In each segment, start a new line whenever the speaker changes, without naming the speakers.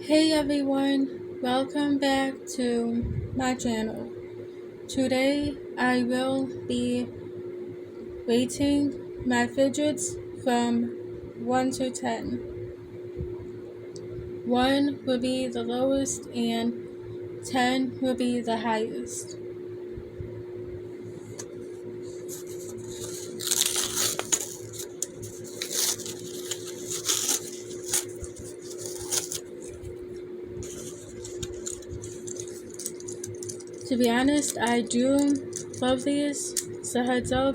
Hey everyone, welcome back to my channel. Today I will be rating my fidgets from 1 to 10. 1 will be the lowest and 10 will be the highest. To be honest, I do love these, so heads up.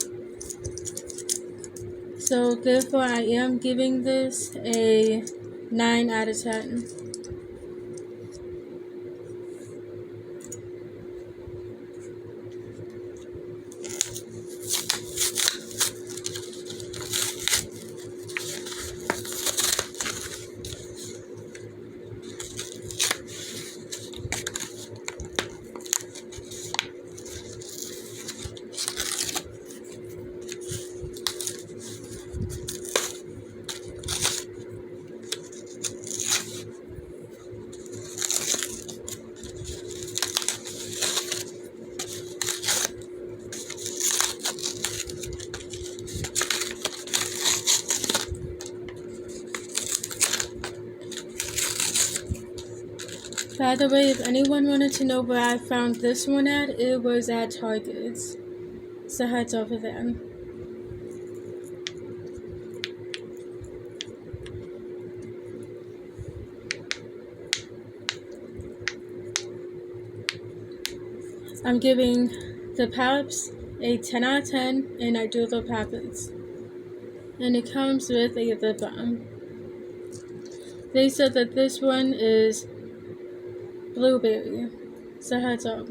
So therefore I am giving this a 9 out of 10. By the way, if anyone wanted to know where I found this one at, it was at Target's. So heads up for them. I'm giving the Paps a 10 out of 10, and I do love Papas. And it comes with a lip balm. They said that this one is blueberry. So heads up.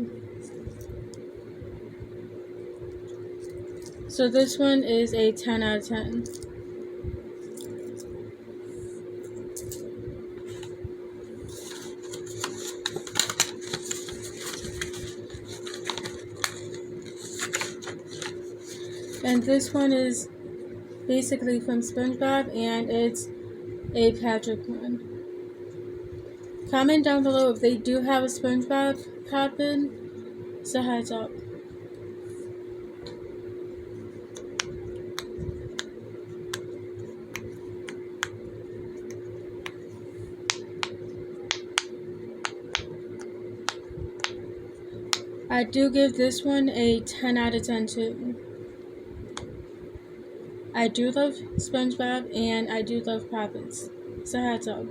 So this one is a 10 out of 10. And this one is basically from SpongeBob, and it's a Patrick one. Comment down below if they do have a SpongeBob poppin', so heads up. I do give this one a 10 out of 10 too. I do love SpongeBob and I do love Papas. So heads up.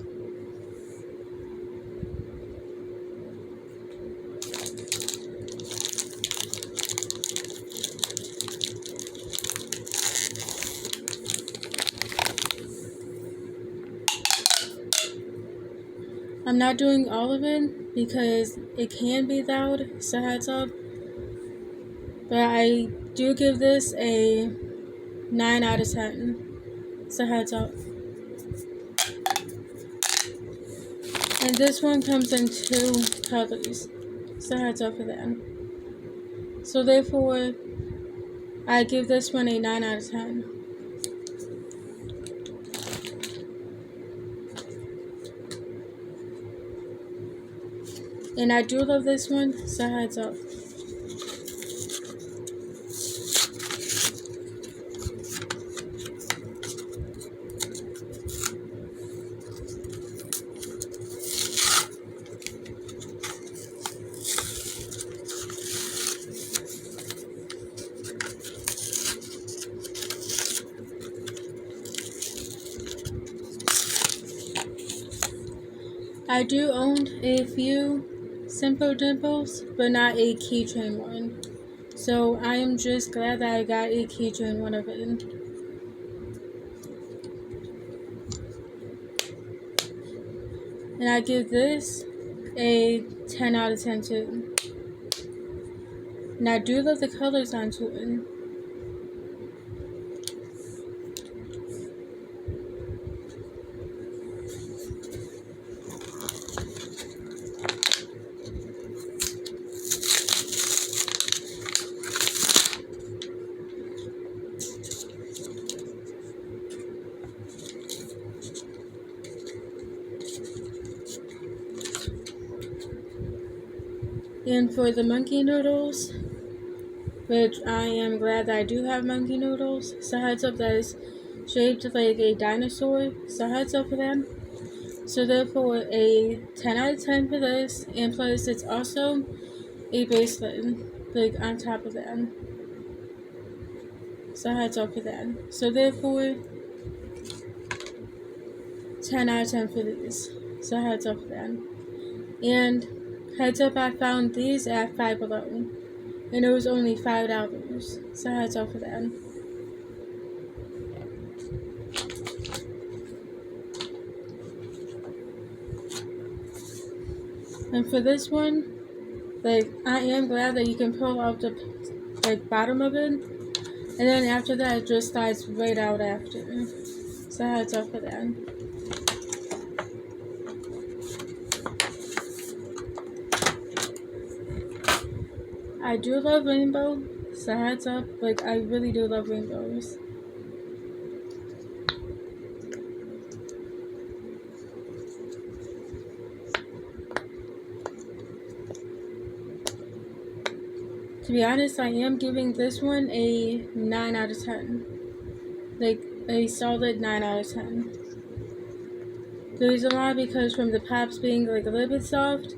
I'm not doing all of it because it can be loud, so heads up. But I do give this a 9 out of 10. So heads up. And this one comes in 2 colors. So heads up for that. So therefore, I give this one a 9 out of 10. And I do love this one, so heads up. I do own a few Simple Dimples, but not a keychain one. So I am just glad that I got a keychain one of it. And I give this a 10 out of 10 too. And I do love the colors on it. And for the monkey noodles, which I am glad that I do have monkey noodles, so heads up that is shaped like a dinosaur, so heads up for them. So therefore a 10 out of 10 for this, and plus it's also a bracelet, like on top of that. So heads up for that. So therefore 10 out of 10 for these. So heads up for that. And heads up, I found these at Five Below, and it was only $5. So heads up for that. And for this one, like I am glad that you can pull out the like bottom of it, and then after that it just slides right out after. So heads up for that. I do love rainbow, so heads up, like I really do love rainbows. To be honest, I am giving this one a 9 out of 10. Like a solid 9 out of 10. The reason why, because from the pops being like a little bit soft,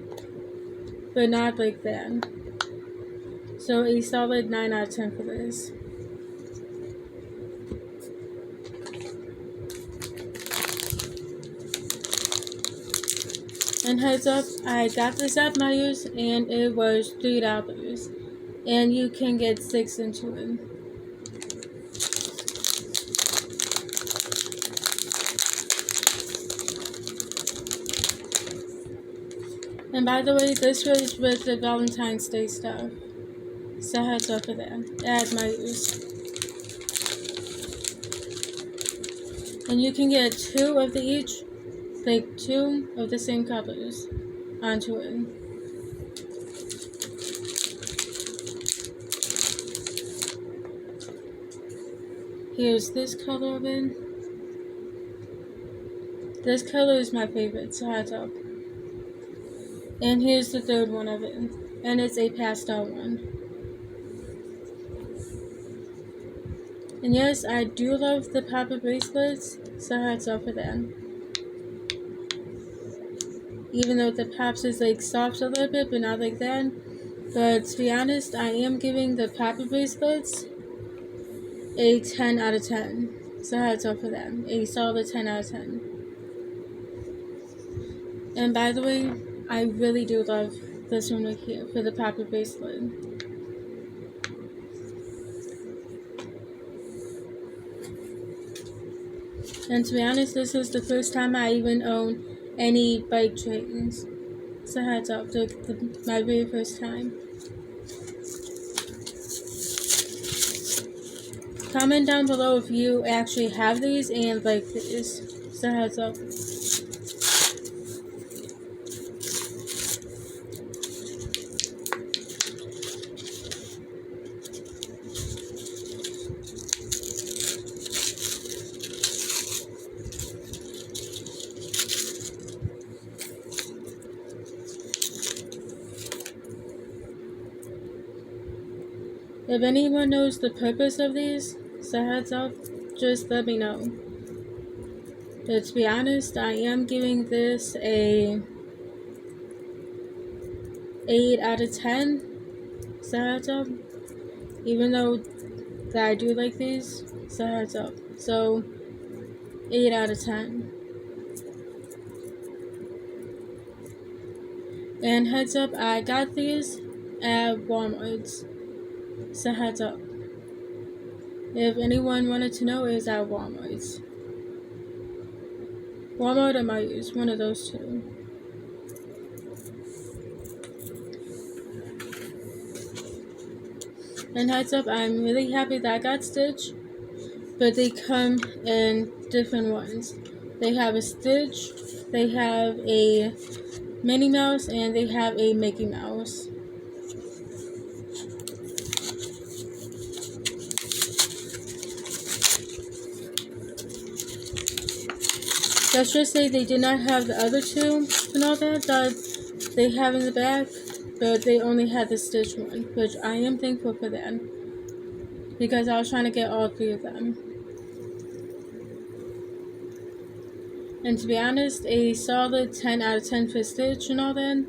but not like that. So a solid 9 out of 10 for this. And heads up, I got this at Myers and it was $3. And you can get 6 into it. And by the way, this was with the Valentine's Day stuff. So heads up for that. At Myers. And you can get 2 of the each, like 2 of the same colors onto it. Here's this color of it. This color is my favorite, so heads up. And here's the third one of it. And it's a pastel one. And yes, I do love the Papa bracelets, so heads up for that. Even though the Pops is like soft a little bit, but not like that. But to be honest, I am giving the Papa bracelets a 10 out of 10. So heads up for that. A solid 10 out of 10. And by the way, I really do love this one right here for the Papa bracelet. And to be honest, this is the first time I even own any bike trains. So heads up, my very first time. Comment down below if you actually have these and like these. So heads up. If anyone knows the purpose of these, so heads up, just let me know. But to be honest, I am giving this a 8 out of 10. So heads up. Even though that I do like these, so heads up. So 8 out of 10. And heads up, I got these at Walmart's. So heads up. If anyone wanted to know, it is at Walmart's. Walmart or Myers, one of those two. And heads up, I'm really happy that I got Stitch, but they come in different ones. They have a Stitch, they have a Minnie Mouse, and they have a Mickey Mouse. Let's just say they did not have the other two and all that they have in the back. but they only had the stitch one, which I am thankful for that, because I was trying to get all 3 of them. And to be honest, a solid 10 out of 10 for stitch and all that,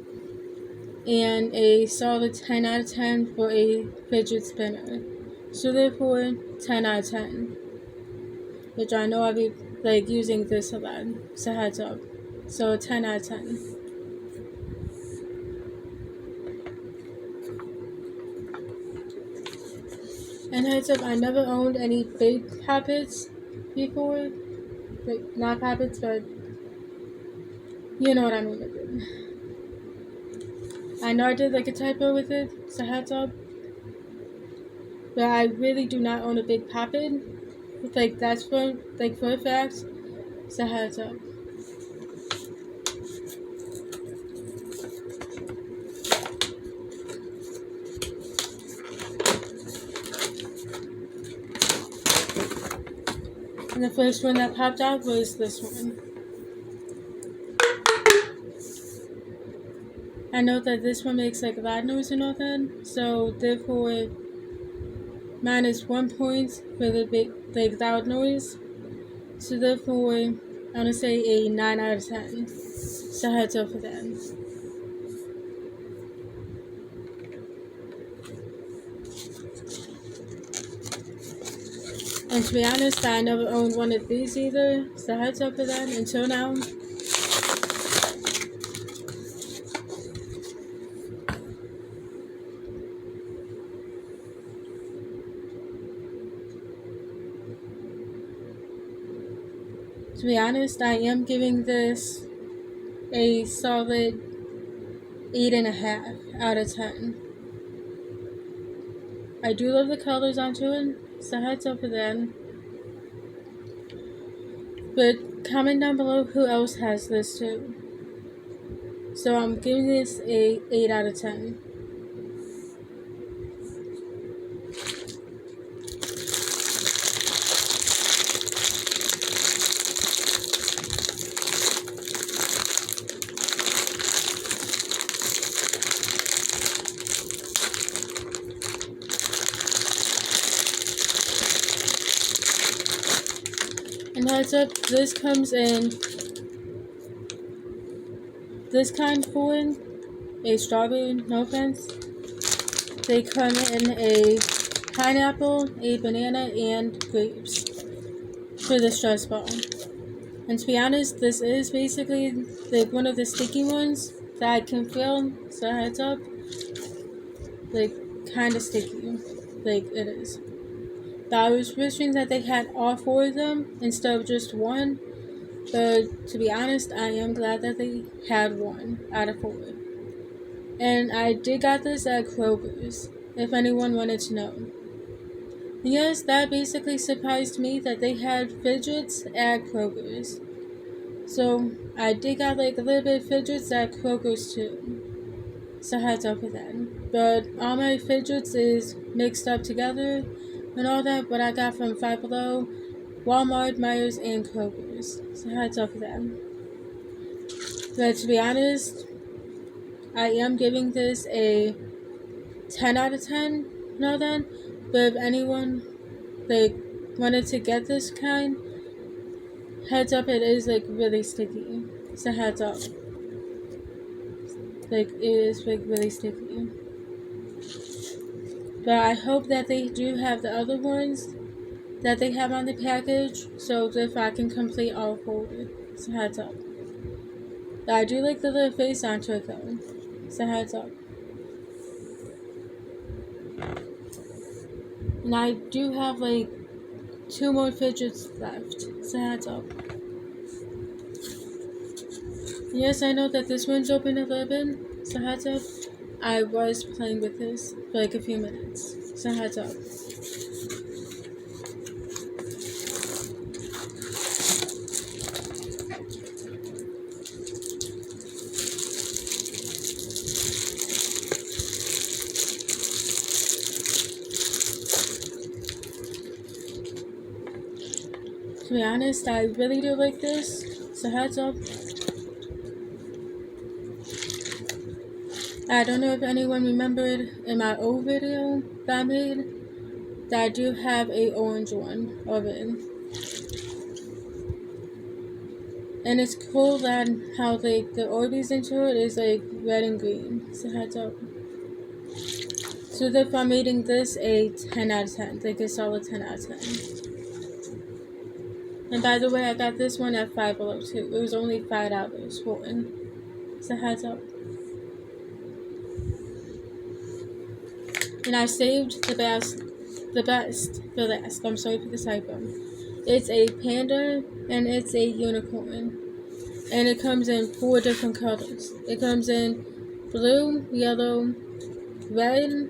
and a solid 10 out of 10 for a fidget spinner. So therefore, 10 out of 10. Which I know I'll be using this a lot, so heads up. So 10 out of 10. And heads up, I never owned any big puppets before. Not puppets, but you know what I mean with it. I know I did a typo with it, so heads up. But I really do not own a big puppet. That's for a fact. So heads up. And the first one that popped out was this one. I know that this one makes loud noise and all that, so therefore minus 1 point for the big loud noise. So therefore I'm gonna say a 9 out of 10. So heads up for that. And to be honest, I never owned one of these either, so heads up for that until now. To be honest, I am giving this a solid 8.5 out of 10. I do love the colors onto it, so heads up for that. But comment down below who else has this too. So I'm giving this a 8 out of 10. And heads up, this comes in this kind for a strawberry, no offense. They come in a pineapple, a banana, and grapes for the stress ball. And to be honest, this is basically one of the sticky ones that I can feel, so heads up. Kind of sticky. It is. But I was wishing that they had all 4 of them instead of just one. But to be honest, I am glad that they had 1 out of 4. And I did got this at Kroger's, if anyone wanted to know. Yes, that basically surprised me that they had fidgets at Kroger's. So I did got a little bit of fidgets at Kroger's too. So heads up with that. But all my fidgets is mixed up together and all that, what I got from Five Below, Walmart, Myers, and Kroger's. So heads up with that. But to be honest, I am giving this a 10 out of 10 and all that. But if anyone wanted to get this kind, heads up, it is really sticky. So heads up. It is really sticky. But I hope that they do have the other ones that they have on the package, so if I can complete all 4. So heads up. But I do like the little face onto it though. So heads up. And I do have 2 more fidgets left. So heads up. Yes, I know that this one's open a little bit. So heads up. I was playing with this for a few minutes. So heads up. To be honest, I really do like this. So heads up. I don't know if anyone remembered in my old video that I made that I do have a orange one oven. And it's cool that how like the Orbeez into it is like red and green. So heads up. So if I'm rating this a 10 out of 10, like a solid 10 out of 10. And by the way, I got this one at Five Below too. It was only $5 for one. So heads up. And I saved the best for last. I'm sorry for the typo. It's a panda and it's a unicorn. And it comes in 4 different colors. It comes in blue, yellow, red,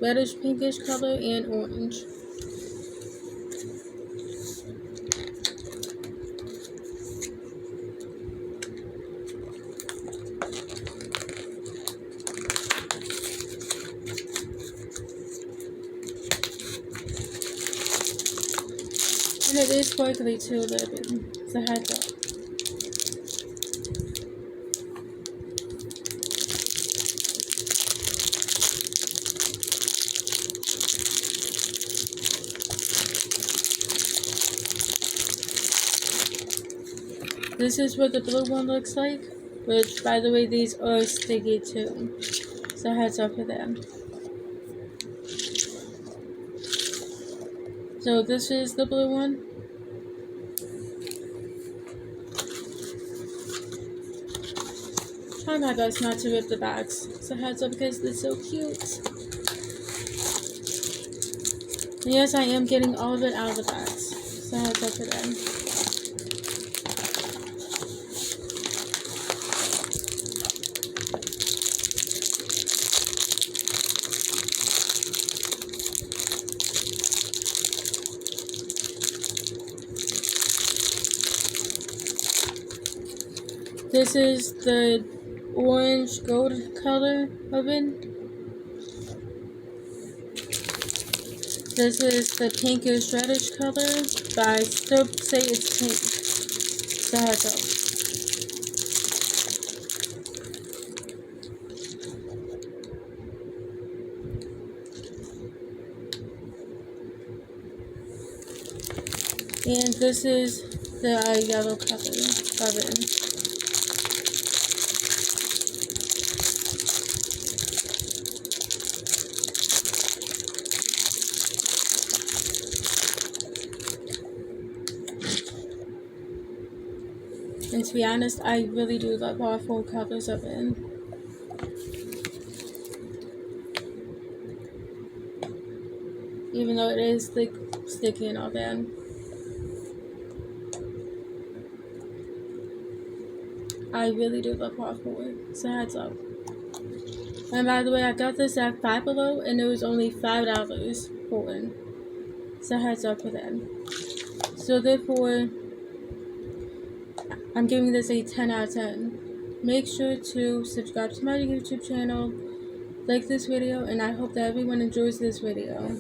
reddish pinkish color, and orange. And it is sparkly too a little bit. So heads up. This is what the blue one looks like. Which, by the way, these are sticky too. So heads up for them. So this is the blue one. Try my best not to rip the bags. So heads up because they're so cute. And yes, I am getting all of it out of the bags. So heads up for them. This is the orange gold color oven. This is the pinkish reddish color, but I still say it's pink. So heads up. And this is the yellow color oven. And to be honest, I really do love all 4 colors of it. Even though it is like sticky and all that. I really do love all 4. So heads up. And by the way, I got this at Five Below and it was only $5 for one. So heads up for them. So therefore, I'm giving this a 10 out of 10. Make sure to subscribe to my YouTube channel, like this video, and I hope that everyone enjoys this video.